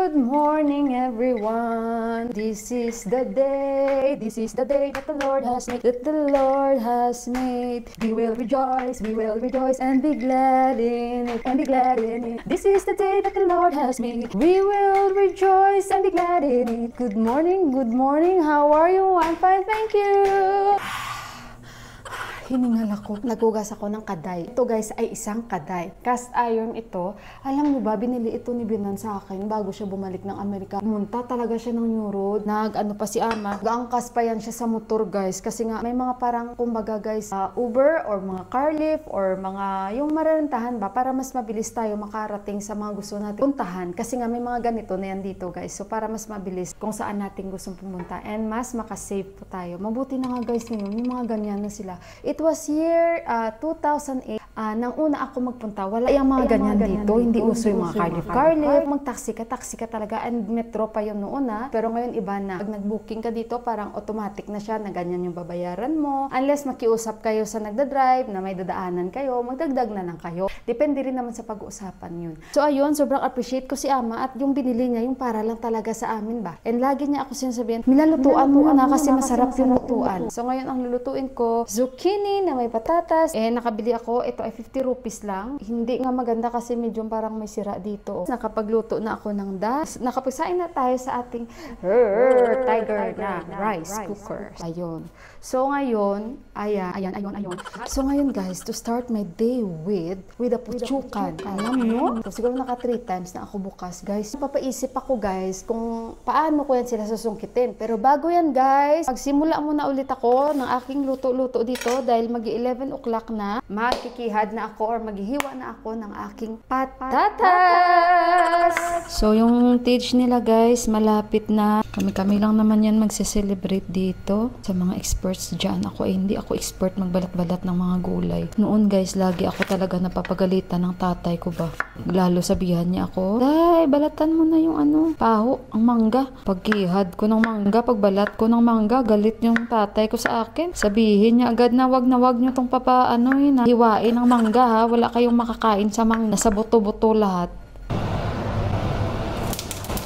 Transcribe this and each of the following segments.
Good morning, everyone. This is the day that the Lord has made. We will rejoice, and be glad in it, This is the day that the Lord has made. We will rejoice and be glad in it. Good morning, how are you? I'm fine, thank you. Hiningal ako. Nagugas ako ng kaday. Ito guys ay isang kaday. Cast iron ito. Alam mo ba, binili ito ni Binan sa akin bago siya bumalik ng Amerika. Pumunta talaga siya ng New Road. Nag-ano pa si Ama. Gaangkas pa yan siya sa motor guys. Kasi nga may mga parang kumbaga guys, Uber or mga car lift or mga yung mararentahan ba para mas mabilis tayo makarating sa mga gusto natin puntahan. Kasi nga may mga ganito na yan dito guys. So para mas mabilis kung saan natin gustong pumunta and mas makasave po tayo. Mabuti na nga guys ngayon, may mga ganyan na sila. It was year 2008. Nang una ako magpunta, wala yung mga ganyan dito. Hindi uso yung mga car lift. Mag-taxi ka talaga. And metro pa yun noon Pero ngayon iba na. Pag nag-booking ka dito, parang automatic na siya na ganyan yung babayaran mo. Unless makiusap kayo sa nagda-drive na may dadaanan kayo, magdagdag na lang kayo. Depende rin naman sa pag-uusapan yun. So ayun, sobrang appreciate ko si Ama at yung binili niya, yung para lang talaga sa amin ba. And lagi niya ako sinasabihin, nilalutuan mo na kasi masarap yung lutuan. So ngayon ang lulutuin ko, zucchini na may patatas. Nakabili ako, ito ay 50 rupees lang. Hindi nga maganda kasi medyo parang may sira dito. Nakapagluto na ako ng nakapagsain na tayo sa ating tiger na rice cooker. Ayun. So ngayon, ayan. So ngayon guys, to start my day with a puchukan. Alam nyo? So, siguro naka 3 times na ako bukas guys. Papaisip ako guys kung paano ko yan sila susungkitin. Pero bago yan guys, magsimula muna ulit ako ng aking luto-luto dito dahil mag-11 o'clock na. Makikihad na ako or maghihiwa na ako ng aking patatas. So yung stage nila guys, malapit na. Kami lang naman yan magse-celebrate dito sa mga experts dyan. Ako hindi ako expert magbalat-balat ng mga gulay. Noon guys, lagi ako talaga napapagalitan ng tatay ko ba. Lalo sabihan niya ako, "Day, balatan mo na yung paho, ang mangga." Pagkihad ko ng mangga, pagbalat ko ng mangga, galit yung tatay ko sa akin. Sabihin niya agad na wag nyo tong hiwain ng mangga ha. Wala kayong makakain sa mangga. Nasa buto-buto lahat.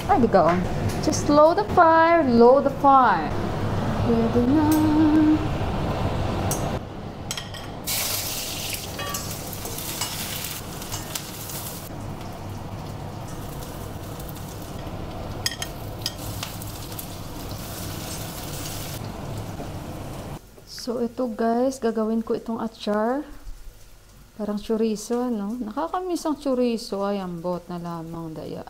Ay, di ka on. Just load the fire. Pwede na. So, ito guys, gagawin ko itong achar. Parang chorizo, Nakakamiss ang chorizo. Ay, ambot na lamang daya.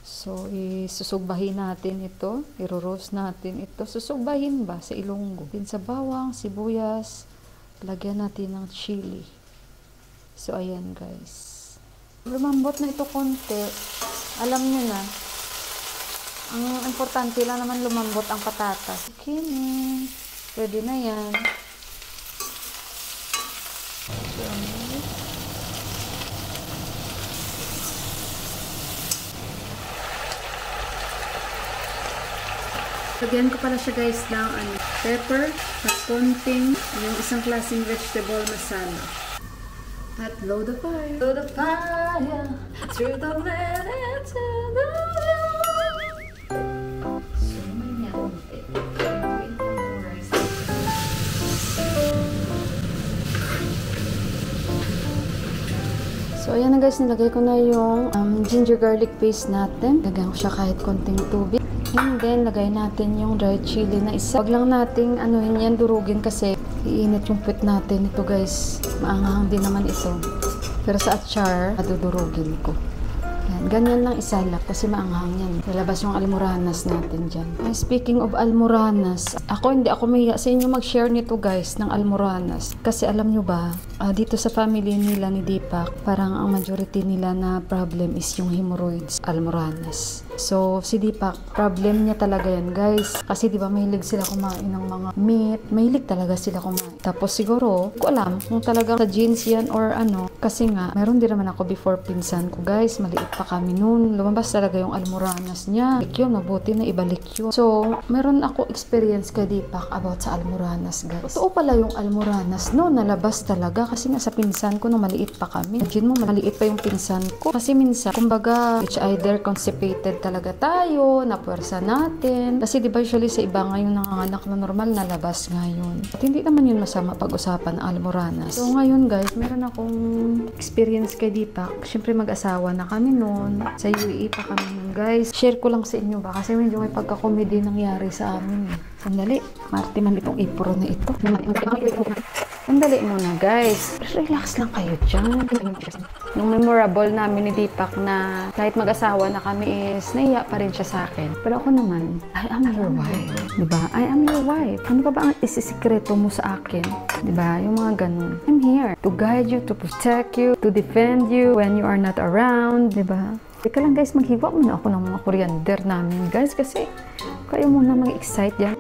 So, isusugbahin natin ito. I-roast natin ito. Susugbahin ba sa Ilonggo? Din sa bawang, sibuyas. Lagyan natin ng chili. So, ayan guys. Lumambot na ito konti. Alam nyo na. Ang importante lang naman lumambot ang patatas. Okay, pwede na yan. Lagyan ko pala siya guys ng pepper at konting yung isang klaseng vegetable masala. At load the fire. Load the fire. Through the land and to the So, ayan na guys, nilagay ko na yung ginger garlic paste natin. Lagyan ko siya kahit konting tubig. And then, lagay natin yung dried chili na isa. Huwag lang nating yan, durugin kasi iinit yung puwet natin. Ito guys, maanghang din naman ito. Pero sa achar, madudurugin ko. Yan, ganyan lang isalak kasi maanghang yan. Lalabas yung almoranas natin dyan. Speaking of almoranas, hindi ako mahiya sa inyo mag-share nito guys ng almoranas. Kasi alam nyo ba, dito sa family nila ni Deepak, parang ang majority nila na problem is yung hemorrhoids, almoranas. So, si Deepak, problem niya talaga yan, guys. Kasi, di ba, mahilig sila kumain ng mga meat. Mahilig talaga sila kumain. Tapos, siguro, ko alam kung talagang sa genes yan or ano. Kasi nga, meron din naman ako before pinsan ko, guys. Maliit pa kami noon. Lumabas talaga yung almoranas niya. Yun, mabuti na ibalik yun. So, meron ako experience kay Deepak about sa almoranas, guys. Totoo pala yung almoranas, no? Nalabas talaga. talaga kasi nga sa pinsan ko nung maliit pa kami. Imagine mo, maliit pa yung pinsan ko. Kasi minsan, kumbaga, it's either constipated talaga tayo, napuwersa natin. Kasi di ba usually sa iba ngayon nanganganak na normal na labas ngayon. At hindi naman yun masama pag-usapan ng almoranas. So ngayon guys, meron akong experience kay Deepak. Siyempre mag-asawa na kami noon. Sa UAE pa kami noon guys. Share ko lang sa inyo ba? Kasi medyo may pagka-comedy nangyari sa amin. Sandali, Marty man itong apron na ito. Sandali muna guys. Relax lang kayo dyan. Nung memorable namin ni Deepak na kahit mag-asawa na kami is naiya pa rin siya sa akin. Pero ako naman, I am your wife. Diba? I am your wife. Ano pa ba ang isisikreto mo sa akin? Diba? Yung mga ganun. I'm here to guide you, to protect you, to defend you when you are not around. Diba? Teka lang guys, maghiwa muna ako ng mga coriander namin guys kasi kayo muna mag-excite dyan.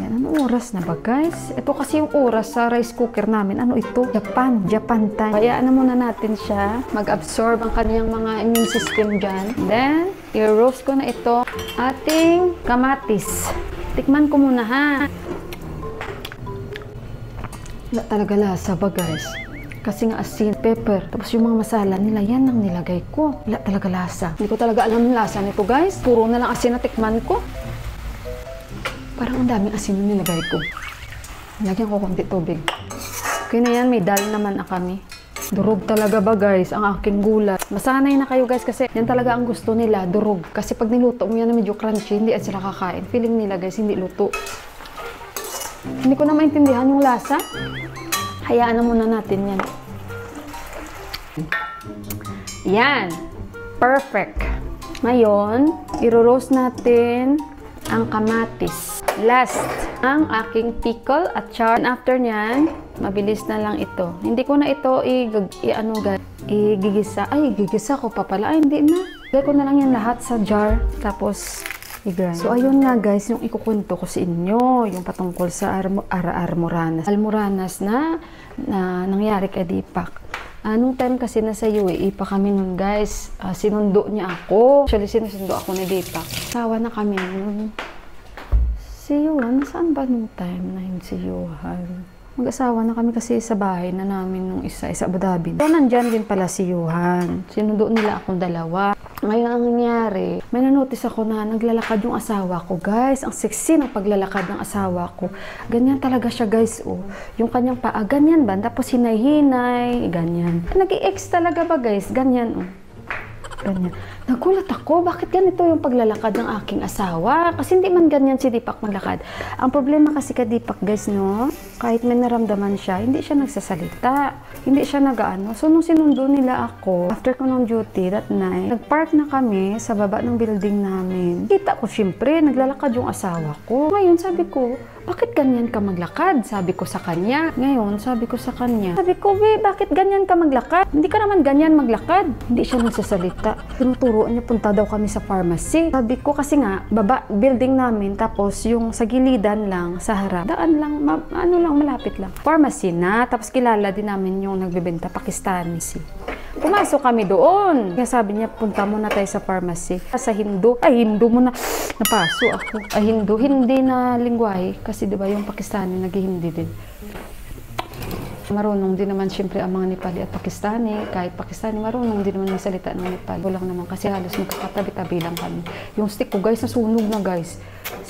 Yan, anong oras na ba guys? Ito kasi yung oras sa rice cooker namin. Ano ito? Japan time. Kaya ano muna natin siya, mag-absorb ang kanyang mga immune system dyan. Then, i-roast ko na ito ating kamatis. Tikman ko muna ha. Wala talaga lasa ba guys? Kasi nga asin, pepper, tapos yung mga masala nila, yan ang nilagay ko. Wala talaga lasa. Hindi ko talaga alam yung lasa nito guys. Puro na lang asin na tikman ko. Parang ang daming asin na nilagay ko. Lagyan ko konti tubig. Okay na yan, may dal naman na kami. Durog talaga ba guys, ang aking gulay. Masanay na kayo guys kasi yan talaga ang gusto nila, durog. Kasi pag niluto mo yan na medyo crunchy, hindi at sila kakain. Feeling nila guys, hindi luto. Hindi ko na maintindihan yung lasa. Hayaan na muna natin yan. Yan. Perfect. Ngayon, i-roast natin ang kamatis. Last, ang aking pickle at char. And after nyan, mabilis na lang ito. Hindi ko na ito igigisa. Ay, igigisa ko pa pala. Ay, hindi na. Lagay ko na lang yan lahat sa jar. Tapos, i-grind. So, ayun nga guys, yung ikukwento ko sa inyo. Yung patungkol sa almoranas. Almoranas na nangyari kay Deepak. Nung time kasi nasa UAE pa kami nun guys, sinundo niya ako. Actually, sinusundo ako ni Deepak. Sawa na kami nun. Si Johan, nasaan ba nung time na yun si Johan? Mag-asawa na kami kasi sa bahay na namin nung isa Abu Dhabi. So, nandyan din pala si Johan. Sinundo nila akong dalawa. Ngayon ang nangyari, may nanotice ako na naglalakad yung asawa ko. Guys, ang sexy ng paglalakad ng asawa ko. Ganyan talaga siya guys, oh. Yung kanyang paa, ganyan ba? Tapos hinay-hinay, ganyan. Nag-i-ex talaga ba guys? Ganyan, oh. Ganyan. Nagulat ako, bakit ganito yung paglalakad ng aking asawa? Kasi hindi man ganyan si Deepak maglakad. Ang problema kasi kay Deepak guys, no? Kahit may naramdaman siya, hindi siya nagsasalita. Hindi siya nag-ano. So, nung sinundo nila ako, after ko ng duty that night, nag-park na kami sa baba ng building namin. Kita ko, syempre, naglalakad yung asawa ko. Ngayon, sabi ko, bakit ganyan ka maglakad? Sabi ko sa kanya. Ngayon, sabi ko sa kanya, sabi ko, bakit ganyan ka maglakad? Hindi ka naman ganyan maglakad. Hindi siya nagsasalita. Tinuturoan niya, punta daw kami sa pharmacy. Sabi ko, kasi nga, baba, building namin, tapos yung sa gilidan lang, sa harap, daan lang, malapit lang. Pharmacy na, tapos kilala din namin yung nagbebenta, Pakistani. Pumasok kami doon. Kaya sabi niya, punta muna tayo sa pharmacy. Sa Hindu, Hindu muna, napaso ako. Hindi na lingwahe. Kasi diba yung Pakistani, nag-Hindi din. Marunong din naman siyempre ang mga Nepali at Pakistani. Kahit Pakistani, marunong din naman magsalita ng Nepali. Walang naman kasi halos magkakatabi-tabi lang kami. Yung stick ko guys, nasunog na guys.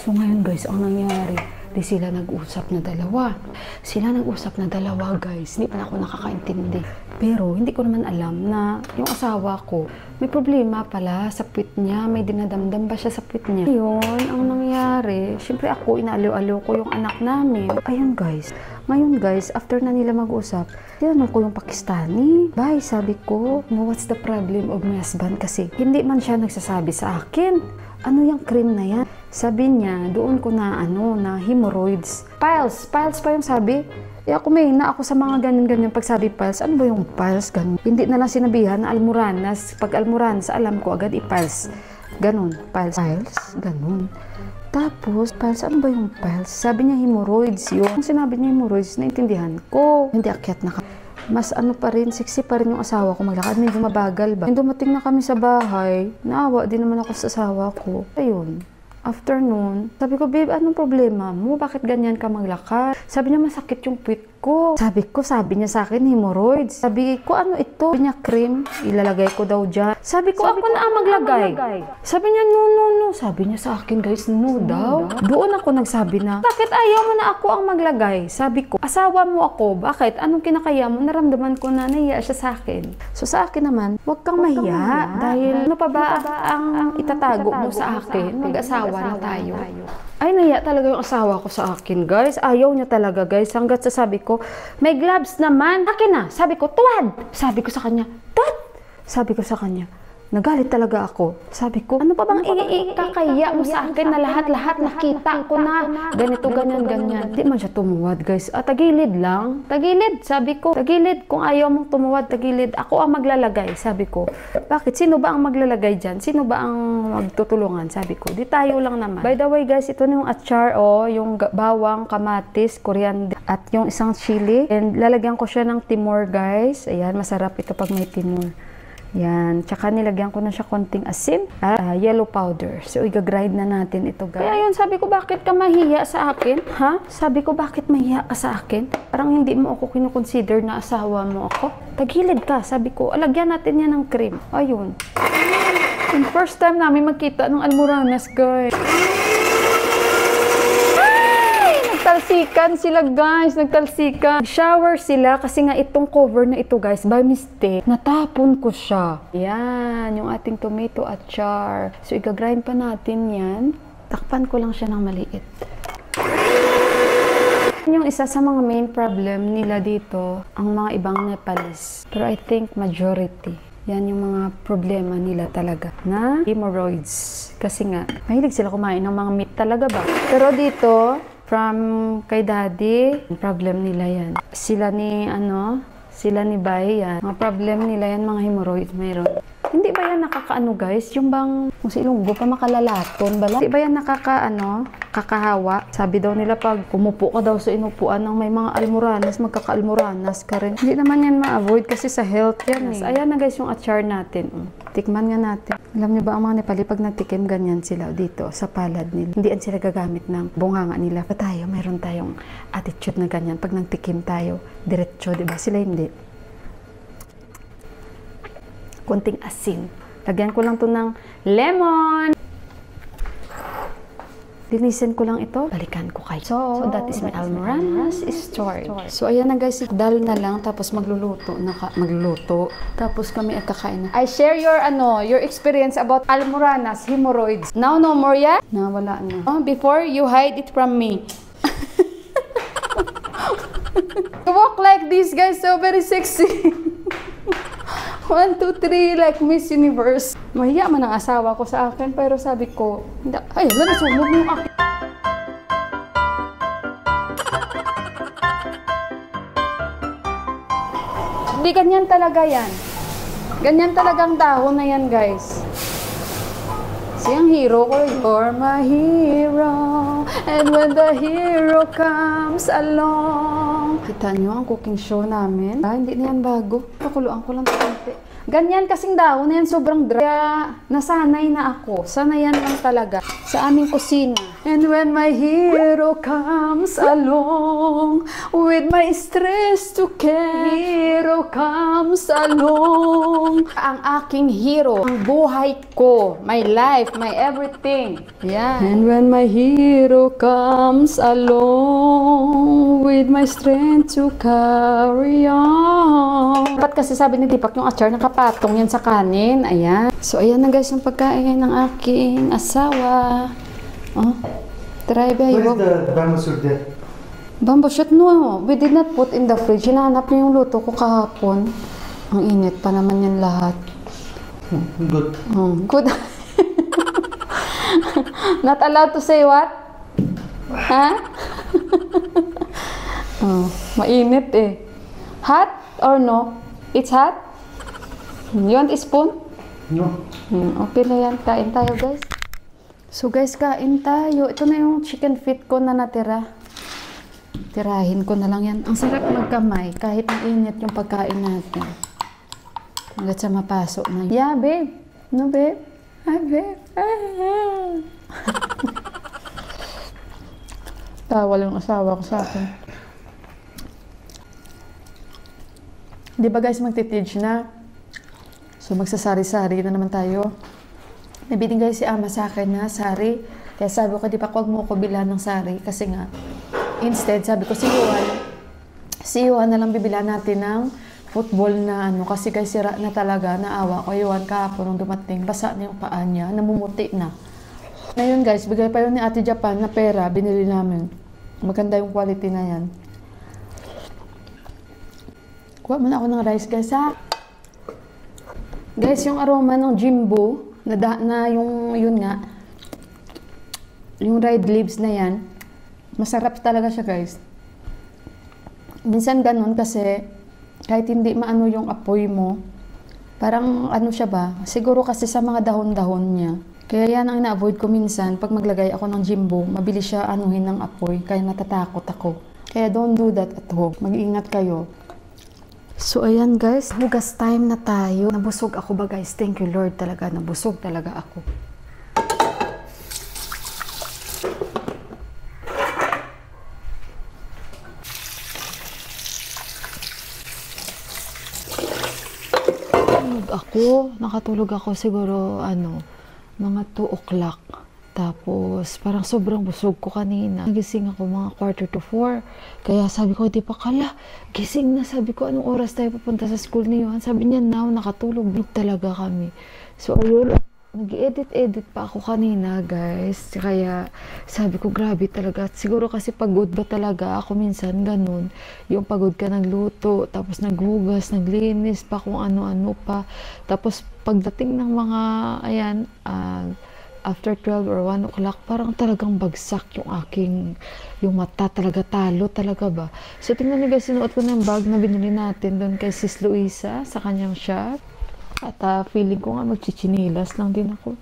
So ngayon guys, ang nangyari, di sila nag-usap na dalawa. Sila nag-usap na dalawa guys. Hindi pa na ako nakakaintindi. Pero hindi ko naman alam na yung asawa ko, may problema pala sa puwit niya. May dinadamdam ba siya sa puwit niya? Yun, ang nangyari, syempre ako, inaaliw-aliw ko yung anak namin. Ayun guys. Ngayon guys, after na nila mag-usap, tinanong ko yung Pakistani. Bye, sabi ko, no, what's the problem of my husband? Kasi hindi man siya nagsasabi sa akin. Ano yung cream na yan? Sabi niya, doon ko na na hemorrhoids. Piles pa yung sabi. Ako may na ako sa mga ganyan-ganyan pag sabi piles. Ano ba yung piles? Ganun. Hindi na lang sinabihan na almoranas. Pag almoranas, alam ko agad i-piles. Ganun. Piles. Ganun. Tapos, piles, ano ba yung piles? Sabi niya hemorrhoids yun. Kung sinabi niya hemorrhoids, naintindihan ko. Hindi akyat na mas pa rin, sexy pa rin yung asawa ko maglakad. Medyo mabagal ba? Nung dumating na kami sa bahay, naawa din naman ako sa asawa ko. Ayun. After noon, sabi ko, babe, anong problema mo? Bakit ganyan ka maglakad? Sabi niya, masakit yung puwit Sabi niya sa akin, hemorrhoids. Sabi ko, ano ito? Sabi niya, cream. Ilalagay ko daw dyan. Sabi ko, ako na ang maglagay. Sabi niya, no. Sabi niya sa akin, guys, no daw. Doon ako nagsabi na, bakit ayaw mo na ako ang maglagay? Sabi ko, asawa mo ako. Bakit? Anong kinakaya mo? Naramdaman ko na nahiya siya sa akin. So sa akin naman, huwag kang mahiya. Dahil ano pa ba ang itatago mo sa akin? Mag-asawa na tayo. Ay, nahiya talaga yung asawa ko sa akin, guys. Ayaw niya talaga, guys. Hanggat sabi ko, may gloves naman. Akin na. Sabi ko, tuwad. Sabi ko sa kanya, tuwad. Sabi ko sa kanya, nagalit talaga ako. Sabi ko, ano pa bang ikakaya mo sa akin na lahat-lahat nakita ko na ganito, ganyan. Di man siya tumuwad, guys. Tagilid lang. Tagilid, sabi ko. Tagilid, kung ayaw mong tumuwad, tagilid. Ako ang maglalagay, sabi ko. Bakit? Sino ba ang maglalagay dyan? Sino ba ang magtutulungan? Sabi ko, di tayo lang naman. By the way, guys, ito na yung achar, yung bawang, kamatis, coriander, at yung isang chili. And lalagyan ko siya ng timor, guys. Ayan, masarap ito pag may timor. Yan. Tsaka nilagyan ko na siya konting asin at yellow powder. So, i-grind na natin ito, guys. Kaya yun, sabi ko, bakit ka mahiya sa akin? Ha? Sabi ko, bakit mahiya ka sa akin? Parang hindi mo ako kinukonsider na asawa mo ako. Tagilid ka. Sabi ko, alagyan natin yan ng cream. Ayun. And first time namin magkita ng almoranas, guys. Nagtalsikan sila, guys. Nagtalsikan. Shower sila kasi nga itong cover na ito, guys, by mistake, natapon ko siya. Yan, yung ating tomato achar. So, i-grind pa natin yan. Takpan ko lang siya ng maliit. Yung isa sa mga main problem nila dito, ang mga ibang Nepalese. Pero I think majority. Yan yung mga problema nila talaga na hemorrhoids. Kasi nga, mahilig sila kumain ng mga meat talaga ba? Pero dito, from kay daddy, problem nila yan. Sila ni Bay yan. Mga problem nila yan, mga hemorrhoid mayroon. Hindi ba yan nakakaano, guys? Yung bang kung si Ilonggo pa makalalaton bala? Hindi ba yan kakahawa? Sabi daw nila pag umupo ka daw sa inupuan ng may mga almoranas, magkaka-almoranas ka rin. Hindi naman yan ma-avoid kasi sa health yan. Ayan na, guys, yung achar natin. Tikman nga natin. Alam niyo ba ang mga Nepali pag nagtikim ganyan sila dito sa palad nila? Hindi sila gagamit ng bunganga nila. Pa tayo, mayroon tayong attitude na ganyan. Pag nagtikim tayo, diretso, di ba? Sila hindi. Konting asin. Lagyan ko lang to ng lemon. Linisin ko lang ito. Balikan ko kayo. So that is my almoranas story. So, ayan na, guys. Dal na lang. Tapos magluluto. Tapos kami at kakain na. I share your experience about almoranas, hemorrhoids. Now, no more yan? Wala na. Before, you hide it from me. You walk like this, guys. So very sexy. 1, 2, 3, like Miss Universe. Mahiya man ang asawa ko sa akin, pero sabi ko, ay, nasumog mo akin. Hindi, ganyan talaga yan. Ganyan talagang dahon na yan, guys. Siyang hero ko, you're my hero, and when the hero comes along. Kita nyo ang cooking show namin. Hindi na yan bago. Pakuluan ko lang konti. Ganyan kasing dahon na yan, sobrang dry. Kaya nasanay na ako. Sanayan lang talaga sa aming kusina. And when my hero comes along, with my stress to care, hero comes along. Ang aking hero, ang buhay ko, my life, my everything. Yeah. And when my hero comes along, with my strength to carry on. Dapat kasi sabi ni Tipak yung achar nakapatong yan sa kanin. Ayan. So, ayan na, guys, yung pagkain ng aking asawa. Try ba? Where is the bamboo shoot there? Bamboo shoot? No. We did not put in the fridge. Hinahanap niyo yung luto ko kahapon. Ang init pa naman yan lahat. Good. Good. Not allowed to say what? Ha? Mainit eh. Hot or no? It's hot? You want a spoon? No. Okay na yan. Kain tayo, guys. So, guys, kain tayo. Ito na yung chicken feet ko na natira. Tirahin ko na lang yan. Ang sarap magkamay kahit ang init yung pagkain natin. Hanggat sa mapasok na. Yeah, babe. No, babe? Hi, babe. Tawal yung asawa ko sa akin. Di ba guys, magtiteach na. So magsasari-sari na naman tayo. Nabinigay si ama sa akin na sari. Kaya sabi ko, di ba huwag mo ko bilhan ng sari. Kasi nga, instead, sabi ko, si Yuan na lang bibilan natin ng football na ano. Kasi guys, sira na talaga, naawa ko. Yuan kahapon nung dumating, basa na yung paa niya, namumuti na. Ngayon guys, bigay pa yun ni Ate Japan na pera, binili namin. Maganda yung quality na yan. Kuha muna ako ng rice guys ha. Guys, yung aroma ng Jimbo, na yun nga, yung dried leaves na yan, masarap talaga siya guys. Minsan ganun kasi, kahit hindi maano yung apoy mo, parang ano siya ba, siguro kasi sa mga dahon-dahon niya. Kaya yan ang ina-avoid ko minsan, pag maglagay ako ng Jimbo, mabilis siya anuhin ng apoy, kaya natatakot ako. Kaya don't do that at home, mag-ingat kayo. So ayan guys, hugas time na tayo. Nabusog ako ba guys? Thank you Lord talaga, nabusog talaga ako. Nakatulog ako siguro mga 2 o'clock. Tapos parang sobrang busog ko kanina. Nagising ako mga 3:45. Kaya sabi ko, di pa kala, gising na. Sabi ko, anong oras tayo pupunta sa school ni Johan? Sabi niya, now nakatulog talaga kami. So ayun, nag-edit pa ako kanina guys. Kaya sabi ko, grabe talaga. Siguro kasi pagod ba talaga ako minsan ganun. Yung pagod ka nagluto, tapos naghugas, naglinis pa kung ano-ano pa. Tapos pagdating ng mga, after 12 or 1 o'clock, parang talagang bagsak yung mata talaga, talo talaga ba. So tingnan niyo guys, sinuot ko ng bag na binili natin doon kay Sis Luisa sa kanyang shop. At feeling ko nga magchichinilas lang din ako.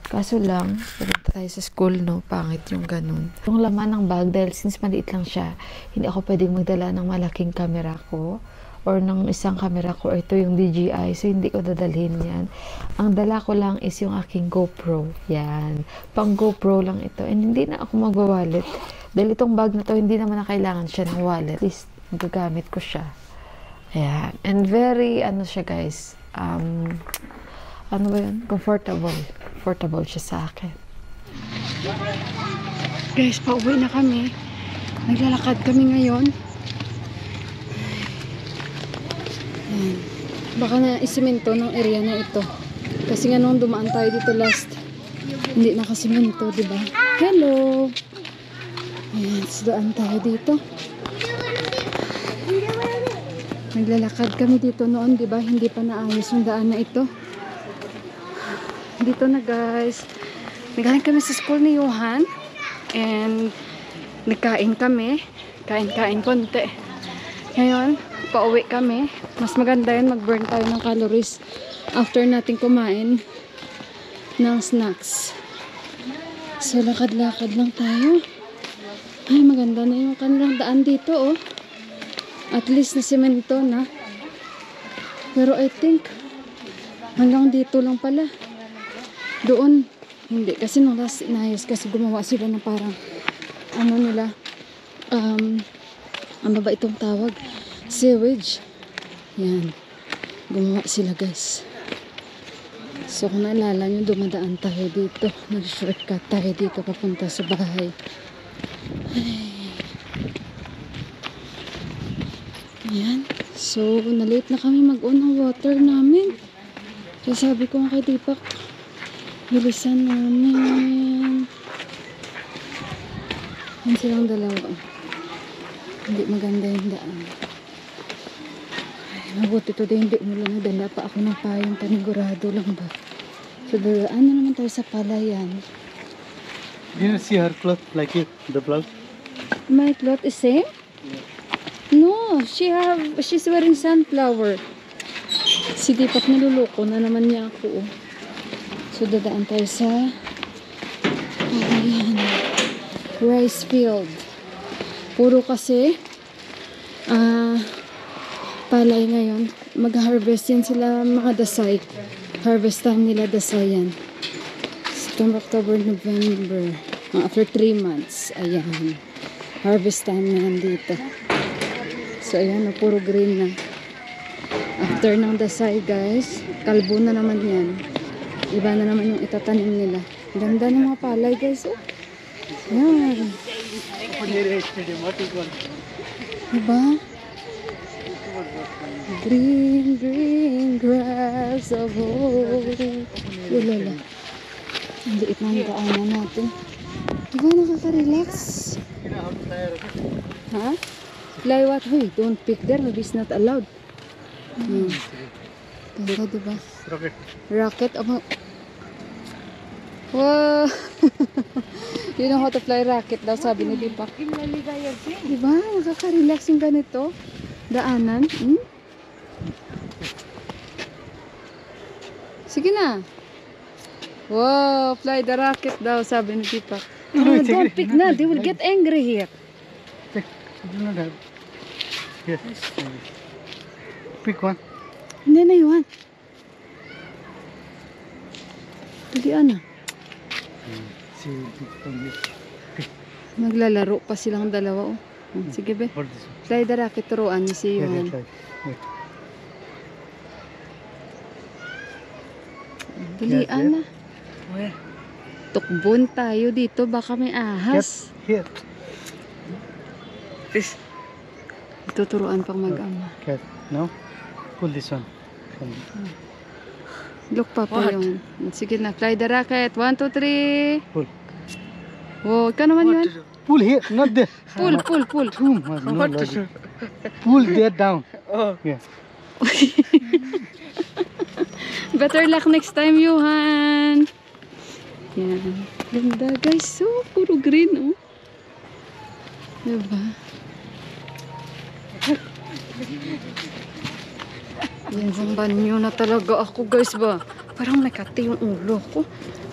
Kaso lang, pupunta tayo sa school, no? Pangit yung ganun. Yung laman ng bag, dahil since maliit lang siya, hindi ako pwedeng magdala ng malaking camera ko or ng isang camera ko, or ito yung DJI, so hindi ko dadalhin yan. Ang dala ko lang is yung aking GoPro. Yan. Pang GoPro lang ito. And hindi na ako magwa-wallet. Dahil itong bag na to, hindi naman na kailangan siya ng wallet. At least, magagamit ko siya. Ayan. And very, siya guys, comfortable. Comfortable siya sa akin. Guys, pauwi na kami. Naglalakad kami ngayon. Ayan. Baka na isimento ng area na ito. Kasi nga nung dumaan tayo dito last, hindi nakasimento, diba? Hello! Ayan, daan tayo dito. Naglalakad kami dito noon, diba? Hindi pa naayos yung daan na ito. Dito na guys. Nagaling kami sa school ni Johan. And nagkain kami. Kain konti. Ngayon, pauwi kami. Mas maganda yun, mag-burn tayo ng calories after natin kumain ng snacks. So, lakad-lakad lang tayo. Ay, maganda na yung kanilang daan dito, oh. At least na semento na. Pero I think hanggang dito lang pala. Doon, hindi. Kasi nung last inayos, kasi gumawa sila ng parang ano ba itong tawag? Sewage. Yan. Gumawa sila guys. So kung naalala nyo, dumadaan tayo dito. Nag-shortcut tayo dito papunta sa bahay. Ay. Ayan. So, na-late na kami mag-on ng water namin. Kaya sabi ko nga kay Deepak, bilisan namin. Yan silang dalawa. Hindi maganda yung daan. Ay, mabuti to din, hindi mo lang nadala pa ako ng payong, panigurado lang ba. So, dalaan na naman tayo sa palayan. Did you see her cloth like it? The blouse? My cloth is same? No, she's wearing sunflower. Si Deepak niluloko na naman niya ako. So dadaan tayo sa rice field. Puro kasi palay ngayon. Mag-harvest yan sila mga dasay. Harvest time nila dasay yan. September, October, November. After 3 months. Ayan. Harvest time na yan dito. So, ayan, puro green na. After ng dasay guys, kalbo na naman yan. Iba na naman yung itatanim nila. Ganda ng mga palay guys. Oh. Yan. Diba? Green, green grass of hope. Ulala. Ang liit na ang daanan natin. Diba nakaka-relax? Ha? Fly what? Hey, don't pick there. Maybe it's not allowed. Ganda diba? Rocket. Rocket. Wow! You know how to fly rocket daw, sabi ni Dipak. Diba? Nakaka-relax yung ganito. Daanan. Sige na. Wow! Fly the rocket daw, sabi ni Dipak. Oh, don't pick na. They will get angry here. Do not have. Yes. Pick one. Hindi na yun. Dalian na. See, pick from this. Naglalaro pa silang dalawa. Oh. Sige be. For this one. Fly the rocket, turuan niyo si Yeah, Johan. right. Wait. Dalian na. Where? Tukbon tayo dito. Baka may ahas. Here. This. Tuturuan pang mag-ama. Cat. No? Pull this one. Look pa po yung. Sige na. Fly the rocket. 1, 2, 3. Pull. Wow, ikaw naman yun. Pull here, not there. Pull, pull, pull. Too much. No logic. Pull there down. Oh. Yeah. Better luck next time, Johan. Yan. Ganda, guys. So, puro green, oh. Diba? Yan, ang banyo na talaga ako, guys, ba? Parang may kati yung ulo ko.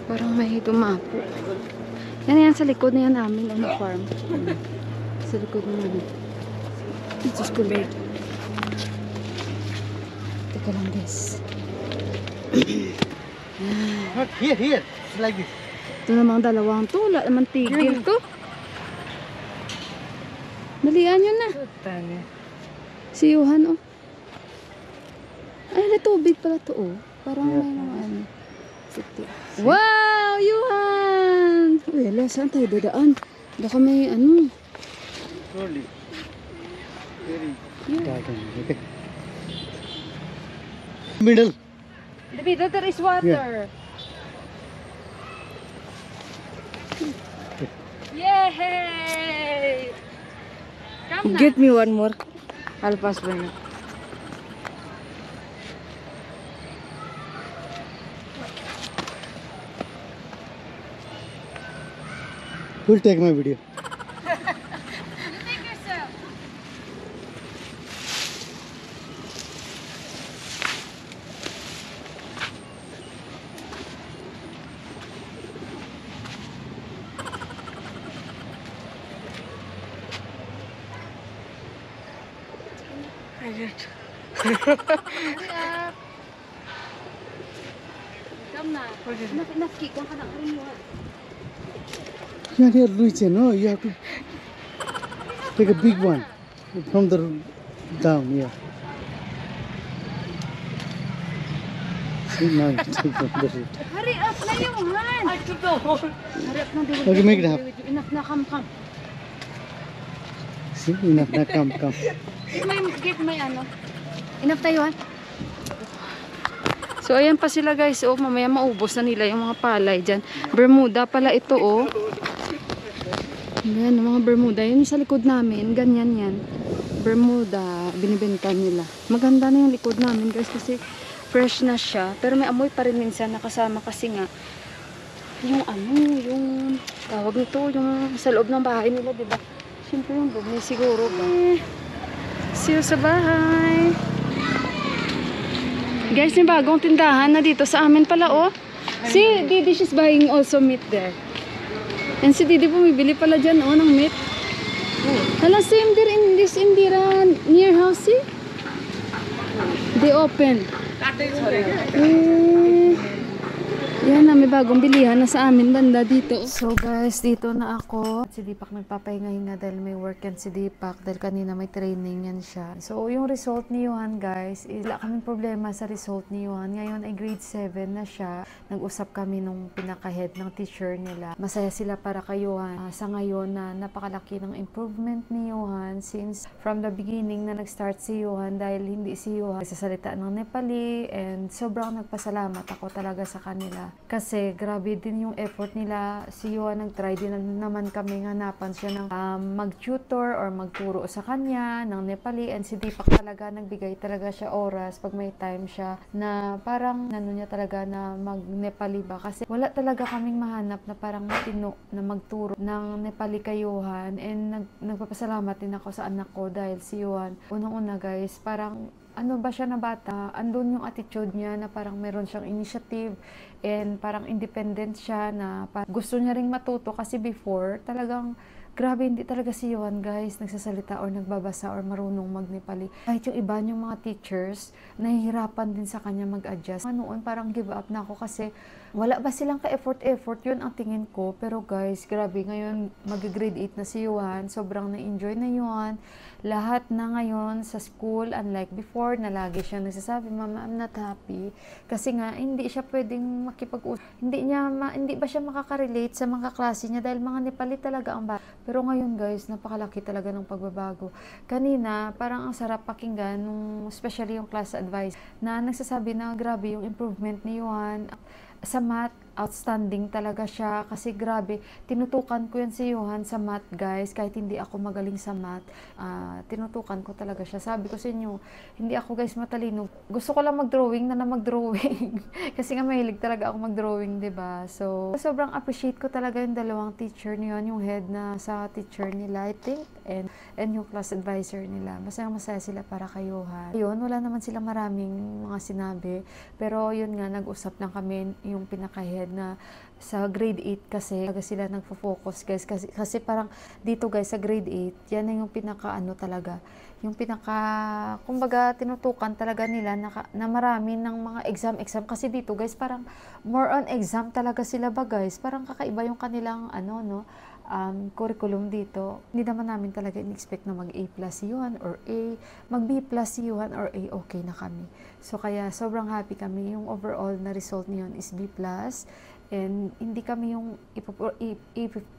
Parang may gumapo. Yan sa likod na yan namin, ano, farm. Sa likod na namin. Diyos ko, babe. Teka lang, guys. Not here, here. It's like this. Ito namang dalawang to. Wala naman tigil to. Dalian yun na. Si Johan, oh. Ay, na tubig pala to, oh. Parang may naman. Wow, Johan! Uy, ala, saan tayo dadaan? Baka may ano. Slowly. Very. Okay. Middle. The middle, there is water. Yay! Come na. Get me one more. I'll pass by now. Who'll take my video? Take yourself. Come na. Nakikita ka na kayo. You are here, Luis, no? You have to take a big one from the down, yeah. See, now you take from the root. Hurry up na yung Han! I took the whole... Hurry up na. Okay, make it happen. Enough na, come. See, enough na, come. Give may ano. Enough tayo, Han. So, ayan pa sila, guys. Oh, mamaya maubos na nila yung mga palay dyan. Bermuda pala ito, oh. Ayan, mga Bermuda. Yun yung sa likod namin. Ganyan yan. Bermuda. Binibenta nila. Maganda na yung likod namin, guys. Kasi fresh na siya. Pero may amoy pa rin minsan nakasama kasi nga yung ano, yung tawag nito, yung sa loob ng bahay nila, diba? Siyempre yung loob niya siguro ba? See you sa bahay. Guys, may bagong tindahan na dito sa amin pala, oh. Si Didi, she's buying also meat there. And si Didi bumibili pala dyan, oh, ng meat. Hala, same there in this Indira near house, see? They open. Yan na, may bagong bilihan na sa amin banda dito. So guys, dito na ako. Si Deepak nagpapahinga-hinga dahil may work yan si Deepak dahil kanina may training yan siya. So yung result ni Johan guys, wala kaming problema sa result ni Johan. Ngayon ay grade 7 na siya. Nag-usap kami nung pinaka-head ng teacher nila. Masaya sila para kay Johan. Sa ngayon na napakalaki ng improvement ni Johan since from the beginning na nag-start si Johan dahil hindi si Johan nagsasalita ng Nepali and sobrang nagpasalamat ako talaga sa kanila. Kasi grabe din yung effort nila. Si Johan nag-try din naman kami hanapan siya ng mag-tutor or magturo sa kanya ng Nepali and si Deepak talaga nagbigay talaga siya oras pag may time siya na parang ano niya talaga na mag-Nepali ba kasi wala talaga kaming mahanap na parang matino na magturo ng Nepali kay Johan and nagpapasalamat din ako sa anak ko dahil si Johan unang-una guys parang ano ba siya na bata, andun yung attitude niya na parang meron siyang initiative and parang independent siya na gusto niya ring matuto kasi before talagang grabe hindi talaga si Johan guys nagsasalita or nagbabasa or marunong mag-Nepali. Kahit yung iba niyong mga teachers nahihirapan din sa kanya mag-adjust. Noon parang give up na ako kasi wala ba silang ka-effort yun ang tingin ko. Pero guys, grabe ngayon mag-grade 8 na si Johan. Sobrang na-enjoy na Johan. Lahat na ngayon sa school, unlike before, na lagi siya nagsasabi, Mama, I'm not happy. Kasi nga, hindi siya pwedeng makipag-usap. Hindi ba siya makaka-relate sa mga klase niya dahil mga Nepali talaga ang bata. Pero ngayon guys, napakalaki talaga ng pagbabago. Kanina, parang ang sarap pakinggan, especially yung class advice, na nagsasabi na grabe yung improvement ni Johan. Sa math, outstanding talaga siya kasi grabe, tinutukan ko yan si Johan sa math guys, kahit hindi ako magaling sa math, tinutukan ko talaga siya. Sabi ko sa inyo, hindi ako guys matalino. Gusto ko lang mag-drawing na mag-drawing kasi nga mahilig talaga ako mag-drawing, diba? So, sobrang appreciate ko talaga yung dalawang teacher niyon, yung head na sa teacher nila, I think, and yung class advisor nila. Masaya sila para kay Johan. Yun, wala naman silang maraming mga sinabi, pero yun nga, nag-usap lang kami yung pinaka-head na sa grade 8 kasi sila nagfo-focus guys kasi parang dito guys sa grade 8 yan na yung pinaka ano talaga yung pinaka kumbaga tinutukan talaga nila na marami ng mga exam kasi dito guys parang more on exam talaga sila ba guys parang kakaiba yung kanilang ano no curriculum dito. Hindi naman namin talaga in-expect na mag-A plus yun or A, mag-B plus yun or A, okay na kami. So kaya sobrang happy kami. Yung overall na result niyon is B plus and hindi kami yung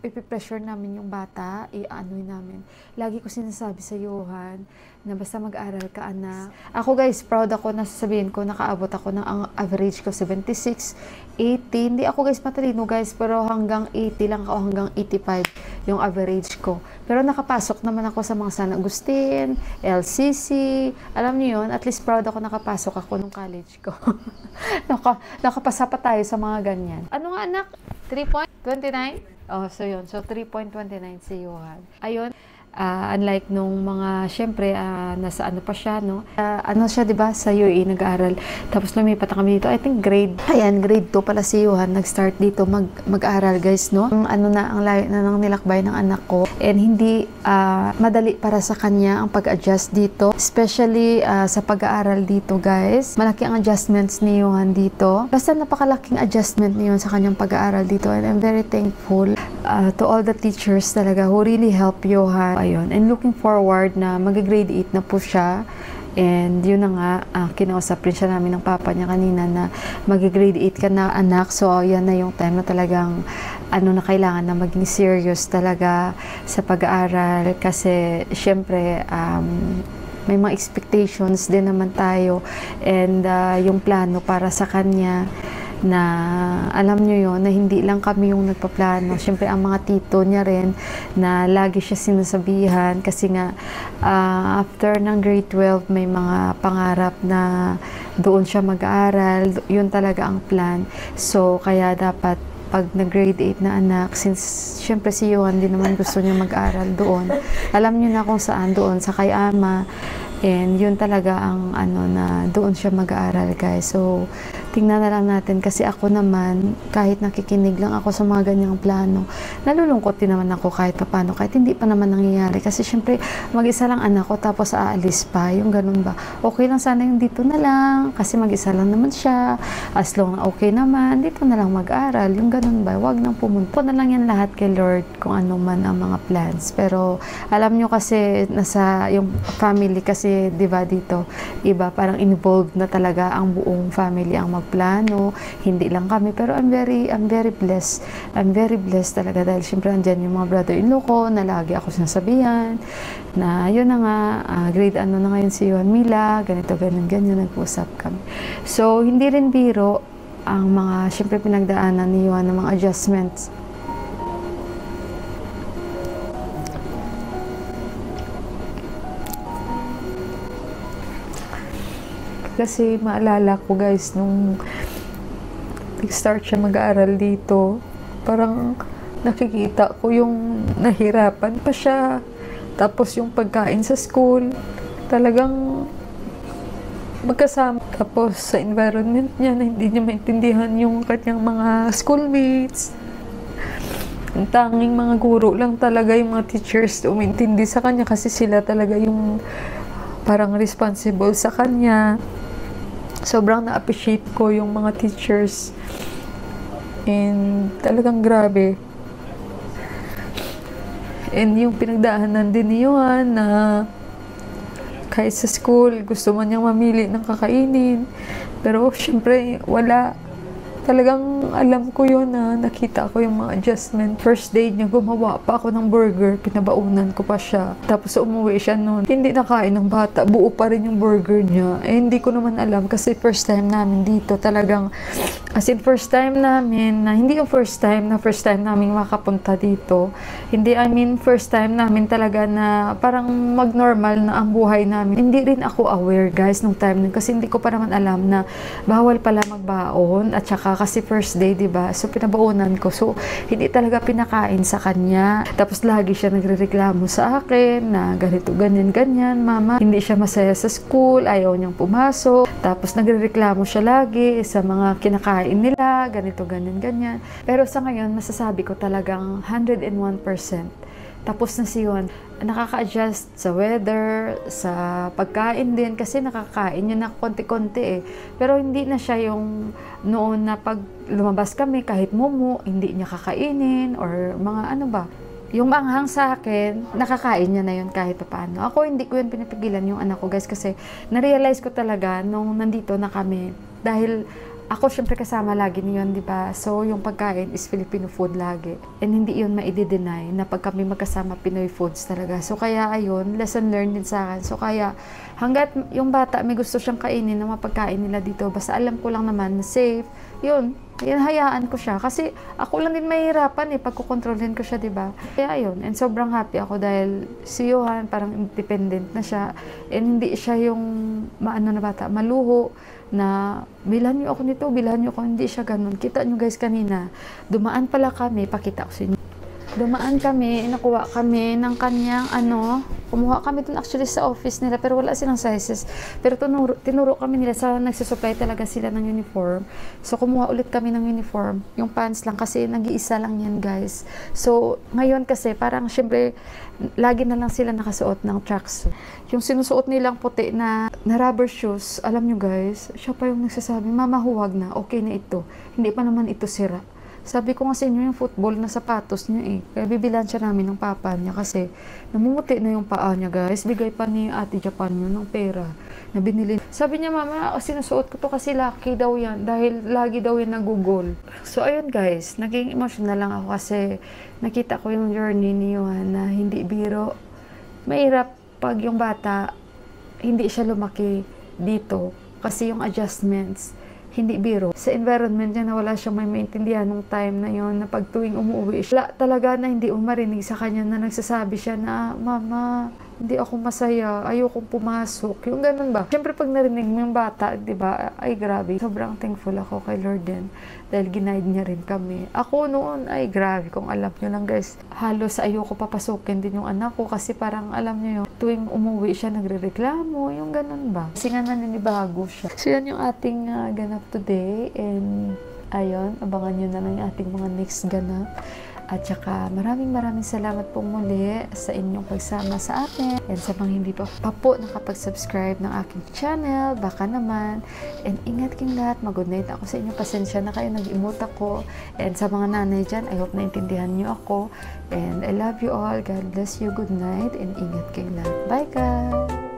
ipipressure namin yung bata, i-anoy namin. Lagi ko sinasabi sa Johan na basta mag-aral ka anak. Ako guys, proud ako na sasabihin ko, nakaabot ako ng ang average ko 76, 80. Hindi ako guys matalino guys, pero hanggang 80 lang ako, hanggang 85 yung average ko. Pero nakapasok naman ako sa mga San Agustin, LCC, alam niyo yun, at least proud ako nakapasok ako nung college ko. Nakapasa pa tayo sa mga ganyan. Ano nga anak? 3.29? Oh, so yun. So 3.29 si Johan. Ayun. Unlike nung mga, syempre, nasa ano pa siya, no? Ano siya, di ba? Sa UAE nag-aaral. Tapos lumipat na kami dito. I think grade 2 pala si Johan. Nag-start dito mag-aaral, guys, no? Ano na, ang layo na ng nilakbay ng anak ko. And hindi madali para sa kanya ang pag-adjust dito. Especially sa pag-aaral dito, guys. Malaki ang adjustments ni Johan dito. Basta napakalaking adjustment niyon sa kanyang pag-aaral dito. And I'm very thankful to all the teachers talaga who really help Johan. Ayun. And looking forward na mag-grade 8 na po siya. And yun na nga, kinausap rin siya namin ng papa niya kanina na mag-grade 8 ka na anak. So yan na yung time na talagang ano na kailangan na maging serious talaga sa pag-aaral. Kasi syempre, may mga expectations din naman tayo. And yung plano para sa kanya na alam nyo yun, na hindi lang kami yung nagpaplano. Siyempre, ang mga tito niya rin, na lagi siya sinasabihan kasi nga, after ng grade 12, may mga pangarap na doon siya mag-aaral. Yun talaga ang plan. So, kaya dapat pag nag-grade 8 na anak, since siyempre si Johan din naman gusto niya mag-aaral doon. Alam niyo na kung saan doon, sa kay ama. And yun talaga ang ano na doon siya mag-aaral guys. So tingnan na lang natin kasi ako naman, kahit nakikinig lang ako sa mga ganyang plano, nalulungkot din naman ako kahit paano, kahit hindi pa naman nangyayari. Kasi syempre, mag-isa lang anak ko tapos aalis pa, yung ganun ba. Okay lang sana yung dito na lang, kasi mag-isa lang naman siya. As long na okay naman, dito na lang mag-aral, yung ganun ba. Huwag nang pumunta. Na lang yan lahat kay Lord kung ano man ang mga plans. Pero alam nyo kasi, nasa yung family kasi, di ba dito, iba, parang involved na talaga ang buong family ang magplano, hindi lang kami, pero I'm very blessed. I'm very blessed talaga dahil syempre andyan yung mga brother-in-law ko na lagi ako sinasabihan na yun na nga, grade ano na ngayon si Juan Mila, ganito, ganyan, nag-usap kami. So, hindi rin biro ang mga syempre pinagdaanan ni Juan ng mga adjustments. Kasi maalala ko guys, nung nag-start siya mag-aaral dito, parang nakikita ko yung nahirapan pa siya. Tapos yung pagkain sa school, talagang magkasama. Tapos sa environment niya na hindi niya maintindihan yung kanyang mga schoolmates. Ang tanging mga guro lang talaga, yung mga teachers umintindi sa kanya kasi sila talaga yung parang responsible sa kanya. Sobrang na-appreciate ko yung mga teachers. And talagang grabe. And yung pinagdaanan din ni Juan na kahit sa school, gusto man niyang mamili ng kakainin. Pero syempre, wala. Talagang alam ko yun na nakita ko yung mga adjustment. First day niya, gumawa pa ako ng burger. Pinabaunan ko pa siya. Tapos umuwi siya noon. Hindi nakain ng bata. Buo pa rin yung burger niya. Eh, hindi ko naman alam kasi first time namin dito. Talagang, as in first time namin, na hindi yung first time namin makapunta dito. Hindi, I mean, first time namin talaga na parang mag-normal na ang buhay namin. Hindi rin ako aware, guys, nung time nun. Kasi hindi ko pa naman alam na bawal pala magbaon. At saka kasi first day, diba? So, pinabaunan ko. So, hindi talaga pinakain sa kanya. Tapos, lagi siya nagrereklamo sa akin na ganito, ganyan, mama. Hindi siya masaya sa school, ayaw niyang pumasok. Tapos, nagrereklamo siya lagi sa mga kinakain nila, ganito, ganyan. Pero sa ngayon, masasabi ko talagang 101%. Tapos na si Juan, nakaka-adjust sa weather, sa pagkain din, kasi nakakain niya na konti-konti eh. Pero hindi na siya yung noon na pag lumabas kami, kahit mumu, hindi niya kakainin, or mga ano ba. Yung manghang sa akin, nakakain niya na yun kahit paano. Ako, hindi ko yun pinapigilan yung anak ko, guys, kasi na-realize ko talaga nung nandito na kami, dahil ako, syempre kasama lagi niyon, di ba? So, yung pagkain is Filipino food lagi. And hindi yun ma-deny na pag kami magkasama Pinoy foods talaga. So, kaya ayun, lesson learned din sa akin. So, kaya hanggat yung bata may gusto siyang kainin ng mga pagkain nila dito, basta alam ko lang naman na safe, yun, hayaan ko siya. Kasi ako lang din mahihirapan eh, pagkukontrolin ko siya, di ba? Kaya yun, and sobrang happy ako dahil si Johan parang independent na siya. And hindi siya yung maano na bata, maluho, na bilhan niyo ako nito, bilhan niyo ako, hindi siya ganun. Kita niyo guys kanina, dumaan pala kami, pakita ko sa inyo. Dumaan kami, nakuha kami ng kanyang kumuha kami dun actually sa office nila, pero wala silang sizes. Pero tinuro kami nila sa nagsusupply talaga sila ng uniform. So kumuha ulit kami ng uniform, yung pants lang kasi nag-iisa lang yan guys. So ngayon kasi parang syempre lagi na lang sila nakasuot ng tracksuit. Yung sinusuot nilang puti na rubber shoes, alam nyo guys, siya pa yung nagsasabi, mama huwag na, okay na ito. Hindi pa naman ito sira. Sabi ko nga sa inyo yung football na sapatos niya eh. Kaya bibilan siya namin ng papa niya kasi namumuti na yung paa niya guys. Bigay pa ni Ate Japan yun ng pera na binili. Sabi niya, mama, sinusuot ko to kasi lucky daw yan dahil lagi daw yan nagugol. So ayun guys, naging emotional lang ako kasi nakita ko yung journey ni Juan na hindi biro. Mahirap pag yung bata hindi siya lumaki dito kasi yung adjustments hindi biro. Sa environment niya na wala siyang may maintindihan nung time na yon na pag tuwing umuwi siya, talaga na hindi umarinig sa kanya na nagsasabi siya na, mama, hindi ako masaya, ayokong pumasok. Yung ganun ba? Siyempre pag narinig mo yung bata, di ba, ay grabe. Sobrang thankful ako kay Lord din dahil ginaid niya rin kami. Ako noon, ay grabe, kung alam nyo lang guys, halos ayoko papasukin din yung anak ko kasi parang alam nyo yun, tuwing umuwi siya nagrereklamo, yung ganun ba. Kasi nga naninibago siya. So yan yung ating ganap today, and ayun, abangan nyo na lang yung ating mga next ganap. At saka maraming salamat po muli sa inyong pagsama sa akin. And sa mga hindi pa po nakapag-subscribe ng aking channel, baka naman. And ingat kayong lahat. Mag-good night ako sa inyo. Pasensya na kayo, nag-emote ako. And sa mga nanay dyan, I hope naintindihan nyo ako. And I love you all. God bless you. Good night. And ingat kayong lahat. Bye guys!